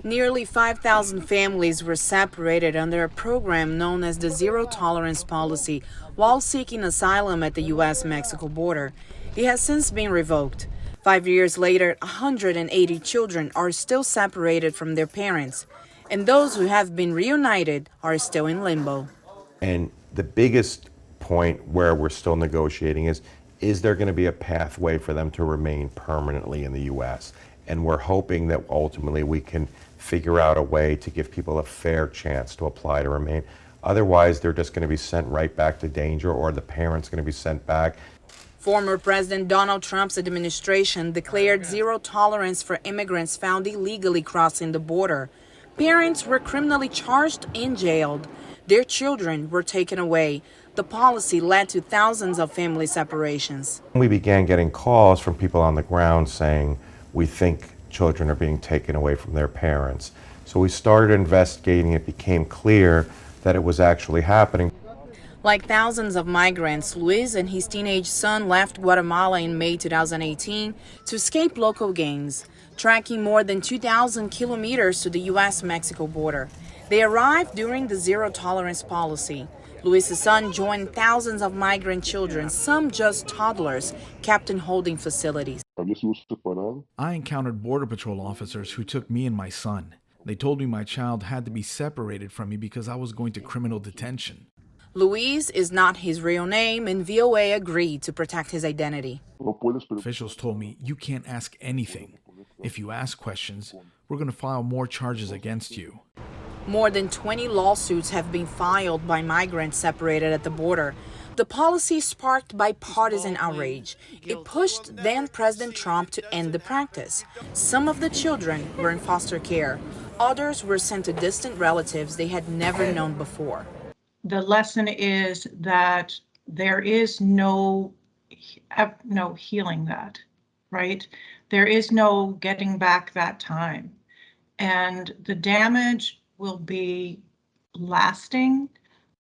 Nearly 5,000 families were separated under a program known as the Zero Tolerance Policy while seeking asylum at the U.S.-Mexico border. It has since been revoked. 5 years later, 180 children are still separated from their parents, and those who have been reunited are still in limbo. And the biggest point where we're still negotiating is there going to be a pathway for them to remain permanently in the U.S.? And we're hoping that ultimately we can figure out a way to give people a fair chance to apply to remain. Otherwise, they're just going to be sent right back to danger, or the parent's going to be sent back. Former President Donald Trump's administration declared zero tolerance for immigrants found illegally crossing the border. Parents were criminally charged and jailed. Their children were taken away. The policy led to thousands of family separations. We began getting calls from people on the ground saying, we think children are being taken away from their parents. So we started investigating. It became clear that it was actually happening. Like thousands of migrants, Luis and his teenage son left Guatemala in May 2018 to escape local gangs, trekking more than 2,000 kilometers to the U.S.-Mexico border. They arrived during the zero tolerance policy. Luis's son joined thousands of migrant children, some just toddlers, kept in holding facilities. I encountered Border Patrol officers who took me and my son. They told me my child had to be separated from me because I was going to criminal detention. Luis is not his real name, and VOA agreed to protect his identity. Officials told me, you can't ask anything. If you ask questions, we're going to file more charges against you. More than 20 lawsuits have been filed by migrants separated at the border. The policy sparked bipartisan outrage. It pushed then-President Trump to end the practice. Some of the children were in foster care. Others were sent to distant relatives they had never known before. The lesson is that there is no healing that, right? There is no getting back that time. And the damage will be lasting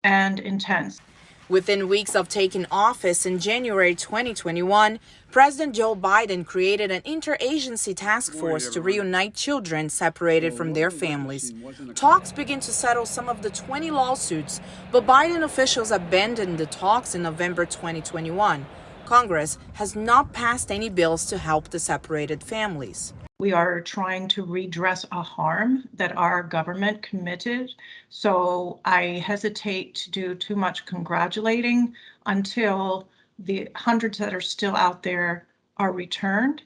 and intense. Within weeks of taking office in January 2021, President Joe Biden created an interagency task force to reunite children separated from their families. Talks begin to settle some of the 20 lawsuits, but Biden officials abandoned the talks in November 2021. Congress has not passed any bills to help the separated families. We are trying to redress a harm that our government committed, so I hesitate to do too much congratulating until the hundreds that are still out there are returned.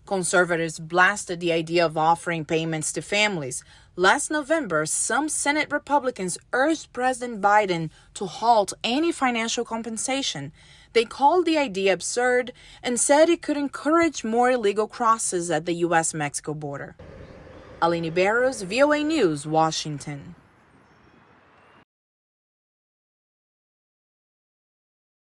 Conservatives blasted the idea of offering payments to families. Last November, some Senate Republicans urged President Biden to halt any financial compensation. They called the idea absurd and said it could encourage more illegal crosses at the U.S.-Mexico border. Aline Barros, VOA News, Washington.